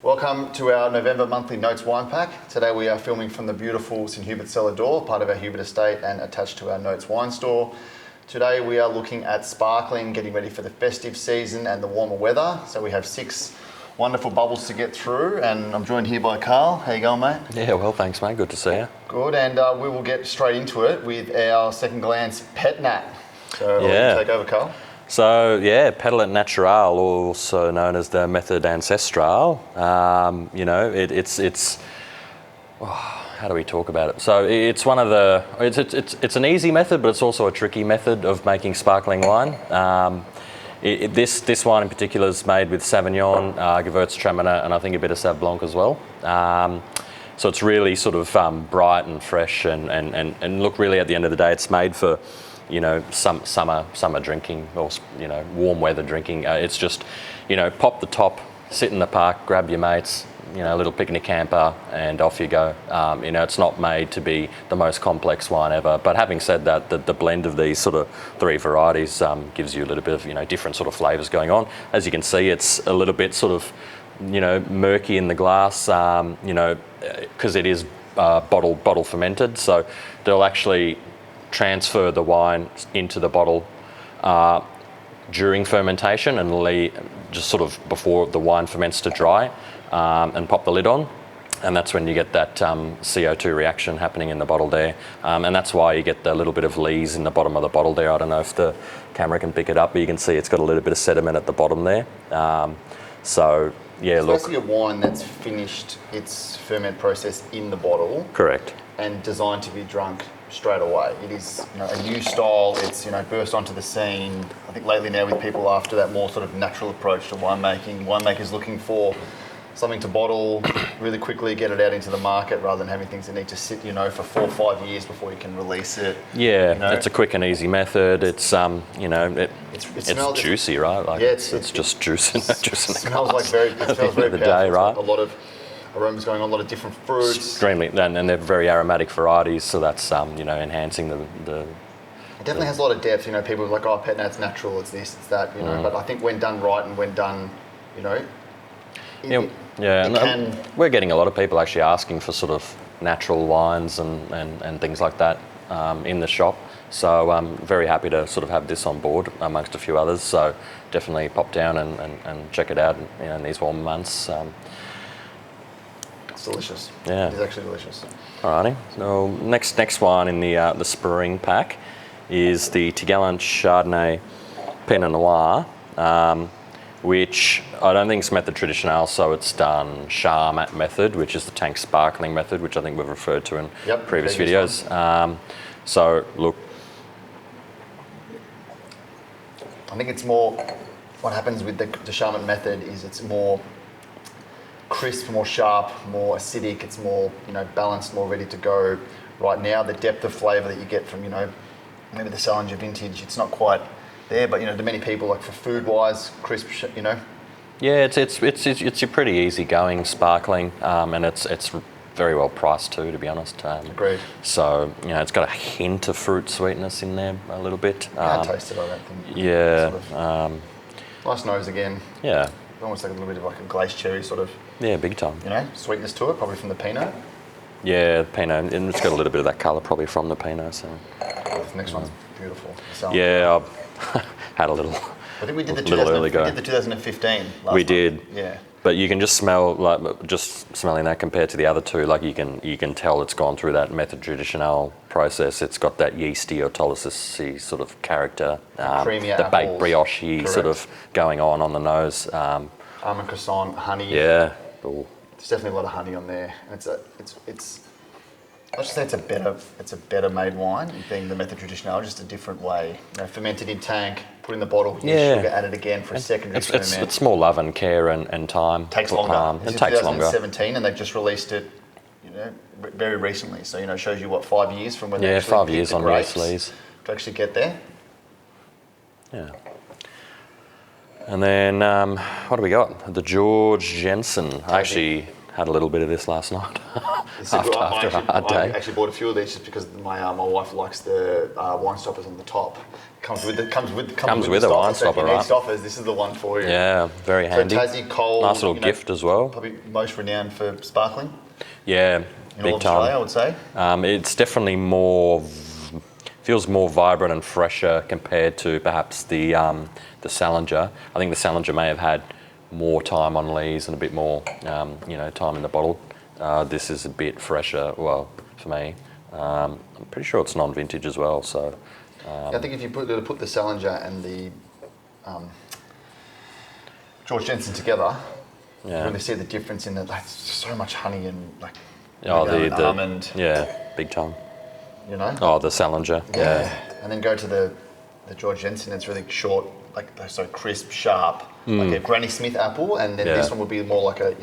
Welcome to our November monthly Notes wine pack. Today we are filming from the beautiful St Hubert Cellar Door, part of our Hubert estate and attached to our Notes wine store. Today we are looking at sparkling, getting ready for the festive season and the warmer weather. So we have 6 wonderful bubbles to get through, and I'm joined here by Karl. How you going, mate? Yeah, well, thanks, mate. Good to see you. Good, and we will get straight into it with our second glance pet nat. So Yeah. take over, Karl. So, yeah, Petalent Natural, also known as the Method Ancestral. How do we talk about it? So it's one of the, it's an easy method, but it's also a tricky method of making sparkling wine. This wine in particular is made with Sauvignon, Gewürztraminer, and I think a bit of Sauv Blanc as well. So it's really sort of bright and fresh, and look, really at the end of the day, it's made for, summer drinking, or, warm weather drinking. It's just, pop the top, sit in the park, grab your mates, a little picnic camper, and off you go. It's not made to be the most complex wine ever. But having said that, the blend of these sort of 3 varieties gives you a little bit of, different sort of flavours going on. As you can see, it's a little bit sort of, murky in the glass, because it is bottle fermented. So they'll actually transfer the wine into the bottle during fermentation and just sort of before the wine ferments to dry, and pop the lid on, and that's when you get that CO2 reaction happening in the bottle there, and that's why you get the little bit of lees in the bottom of the bottle there. I don't know if the camera can pick it up, but you can see it's got a little bit of sediment at the bottom there. So yeah, it's basically a wine that's finished its ferment process in the bottle. Correct. And designed to be drunk straight away. It is a new style. It's burst onto the scene. I think lately now with people after that more sort of natural approach to winemaking, winemakers looking for something to bottle really quickly, get it out into the market rather than having things that need to sit for 4 or 5 years before you can release it. Yeah, it's a quick and easy method. It's it's juicy, right? Like yeah, it's just juice in it. It smells like very powerful. Day, right? A lot of aromas going on, a lot of different fruits. Extremely, and they're very aromatic varieties, so that's enhancing the. It definitely has a lot of depth. People are like, oh, pet nat's natural. It's this, it's that. But I think when done right and when done, we're getting a lot of people actually asking for sort of natural wines and things like that in the shop. So I'm very happy to sort of have this on board amongst a few others. So definitely pop down and check it out in these warm months. It's delicious. Yeah, it is actually delicious. Alrighty. So next wine in the spring pack is the Tigallant Chardonnay Pinot Noir, which I don't think is method traditional, so it's done Charmat method, which is the tank sparkling method, which I think we've referred to in previous videos. So look, I think it's more, what happens with the Charmat method is it's more crisp, more sharp, more acidic. It's more balanced, more ready to go. Right now, the depth of flavour that you get from maybe the Salinger vintage, it's not quite there. But to many people, like for food wise, crisp, Yeah, it's a pretty easy going sparkling, and it's very well priced too, to be honest. Agreed. So it's got a hint of fruit sweetness in there a little bit. Can't taste it, I don't think. Yeah. Sort of, nice nose again. Yeah. Almost like a little bit of like a glazed cherry sort of. Yeah, big time. Sweetness to it, probably from the Pinot. Yeah, Pinot, and it's got a little bit of that colour probably from the Pinot. So. This next one's beautiful. Yeah, I had a little. I think we did the 2015 last We did. Yeah. But you can just smell, just smelling that compared to the other two, like you can tell it's gone through that method traditional process. It's got that yeasty or autolysous sort of character, the baked brioche sort of going on the nose. Almond croissant, honey. Yeah. Ooh. There's definitely a lot of honey on there, and it's. I just say it's a better made wine, being the method traditional, just a different way. Fermented in tank, put in the bottle, sugar added again for a secondary ferment. It's more love and care and time. Takes longer. It takes longer. 2017, and they've just released it, very recently. So it shows you 5 years from when they actually 5 years on grapes sleeves to actually get there. Yeah. And then what do we got? The George Jensen. I actually had a little bit of this last night after a hard day. I actually bought a few of these just because my wife likes the wine stoppers on the top. Comes with the wine So if stopper, you need right? stoppers, this is the one for you. Yeah, very handy. So Tassie, Cole, Nice little gift as well. Probably most renowned for sparkling Yeah, in all big of Australia, I time. would say. It's definitely feels more vibrant and fresher compared to perhaps the Salinger. I think the Salinger may have had more time on lees and a bit more, time in the bottle. This is a bit fresher, well, for me. I'm pretty sure it's non-vintage as well, so... I think if you put the Salinger and the George Jensen together, you really see the difference in that. Like, so much honey and like almond. Yeah, big time. You know. Oh, the Salinger. Yeah. And then go to the George Jensen. It's really short, like so crisp, sharp, like a Granny Smith apple. And then this one would be more like a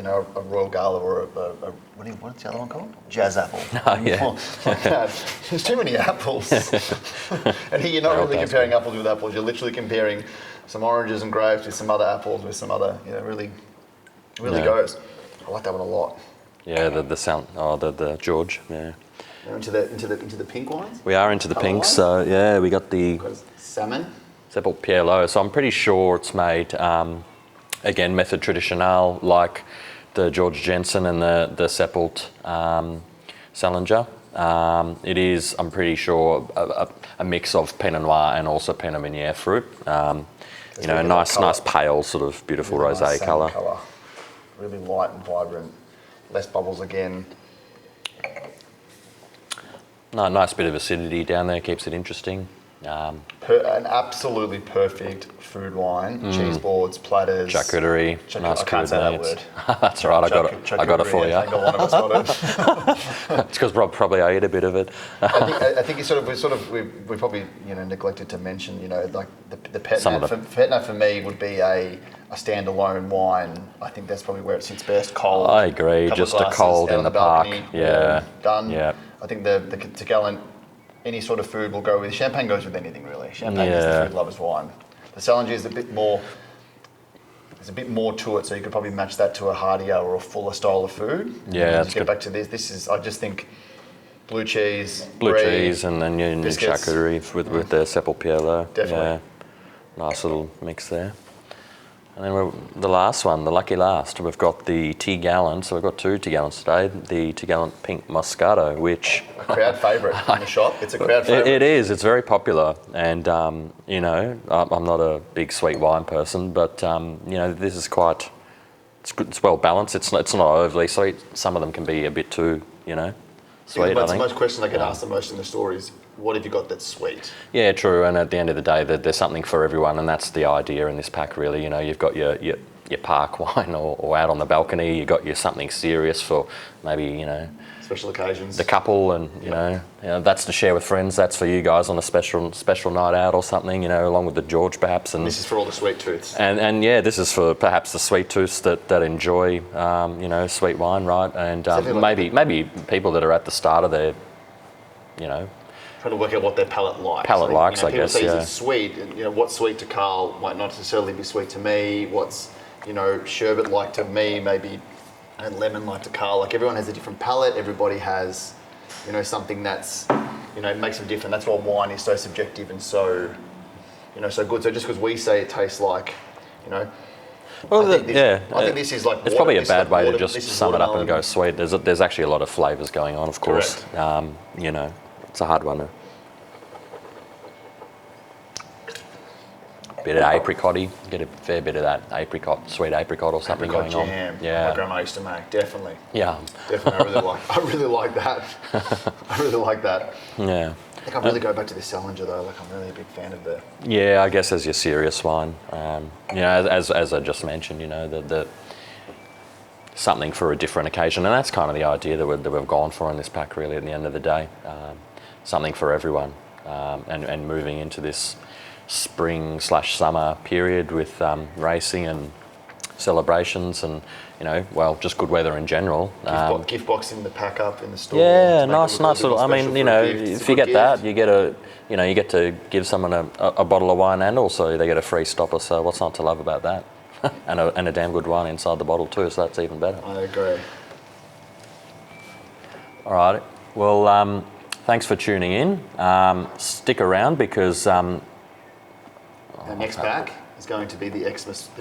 Royal Gala or a what's the other one called? Jazz apple. Oh, yeah. More like that. There's too many apples. And here you're not really comparing apples with apples. You're literally comparing some oranges and grapes with some other apples with some other. Really goes. I like that one a lot. Yeah, the George. Yeah. Now into the pink wines. We are into the pinks, so yeah, we got the salmon. Sepult Pierlot. So I'm pretty sure it's made again method traditionnel, like the George Jensen and the Sepult Salinger. It is, I'm pretty sure, a mix of Pinot Noir and also Pinot Meunier fruit. Nice pale, sort of beautiful really rosé nice colour. Really light and vibrant. Less bubbles again. No, nice bit of acidity down there, keeps it interesting. An absolutely perfect food wine. Cheese boards, platters. Charcuterie. Nice I can't say that meats. word. That's all right, I got it for you. I think one of us got it. It's because probably I ate a bit of it. I think we probably neglected to mention like the Petna for me would be a standalone wine. I think that's probably where it sits best. Cold. I agree. Just a cold in the park. Yeah. Done. Yeah. I think the Tegallant, any sort of food will go with. Champagne goes with anything really. Champagne is the food lover's wine. The Salinger is a bit more. There's a bit more to it, so you could probably match that to a heartier or a fuller style of food. Yeah, that's good. Get back to this. This is, I just think, blue cheese, and then your charcuterie with the Sepult Pierlot. Definitely. Yeah. Nice little mix there. And then the last one, the lucky last, we've got the Tegallant. So we've got two Tegallants today. The Tegallant Pink Moscato, which... A crowd favourite in the shop. It's a crowd favourite. It is. It's very popular. And, I'm not a big sweet wine person, but, this is quite... It's good. It's well balanced. It's not overly sweet. Some of them can be a bit too, sweet, I think. The most questions I get asked the most in the store is, what have you got that's sweet? Yeah, true. And at the end of the day, there's something for everyone, and that's the idea in this pack, really. You've got your park wine or out on the balcony. You've got your something serious for maybe, special occasions. The couple, and that's to share with friends. That's for you guys on a special night out or something. Along with the George, perhaps. And this is for all the sweet tooths. And this is for perhaps the sweet tooths that enjoy, sweet wine, right? And maybe people that are at the start of their, trying to work out what their palate likes. I guess. People say it's sweet. What's sweet to Karl might not necessarily be sweet to me. What's sherbet like to me, maybe, and lemon like to Karl. Like, everyone has a different palate. Everybody has, something that's, makes them different. That's why wine is so subjective and so, so good. So just because we say it tastes like, Well, I think this is like. It's probably a bad way to just sum it up and go sweet. There's actually a lot of flavours going on, of course. It's a hard one. Bit of apricot-y, get a fair bit of that sweet apricot or something going jam. on. Yeah, my grandma used to make, definitely. Yeah, definitely. I really like that. I really like that. Yeah. I think I really go back to the Salinger though. Like, I'm really a big fan of the. Yeah, I guess as your serious wine, as I just mentioned, the something for a different occasion, and that's kind of the idea that we've gone for in this pack. Really, at the end of the day, something for everyone, and moving into this spring/summer period with racing and celebrations and just good weather in general. Gift box in the pack up in the store. Yeah, nice little. I mean, if you get that, you get to give someone a bottle of wine, and also they get a free stopper. So what's not to love about that? and a damn good wine inside the bottle too. So that's even better. I agree. All right. Well, thanks for tuning in. Stick around because Our next pack is going to be the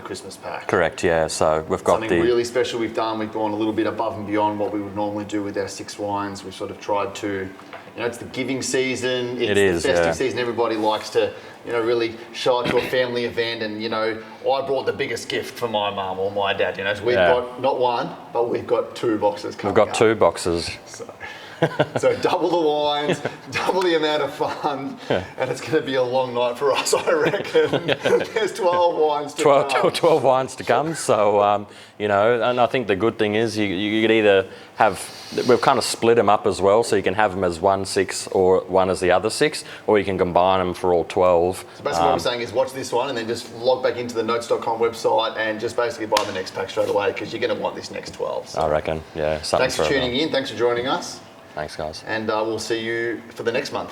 Christmas pack. Correct, yeah. So we've got Something really special we've done. We've gone a little bit above and beyond what we would normally do with our 6 wines. We've sort of tried to, it's the giving season. It's the festive season. Everybody likes to, really show it to a family event. And, I brought the biggest gift for my mum or my dad. So we've got not one, but we've got 2 boxes coming We've got 2 boxes. So double the wines, double the amount of fun, and it's going to be a long night for us, I reckon. There's 12 wines to come. 12 wines to come. So, and I think the good thing is you could either we've kind of split them up as well, so you can have them as one 6 or one as the other 6, or you can combine them for all 12. So basically what I'm saying is watch this one and then just log back into the notes.com website and just basically buy the next pack straight away, because you're going to want this next 12. So. I reckon, yeah. Thanks for tuning in. Thanks for joining us. Thanks, guys. And we'll see you for the next month.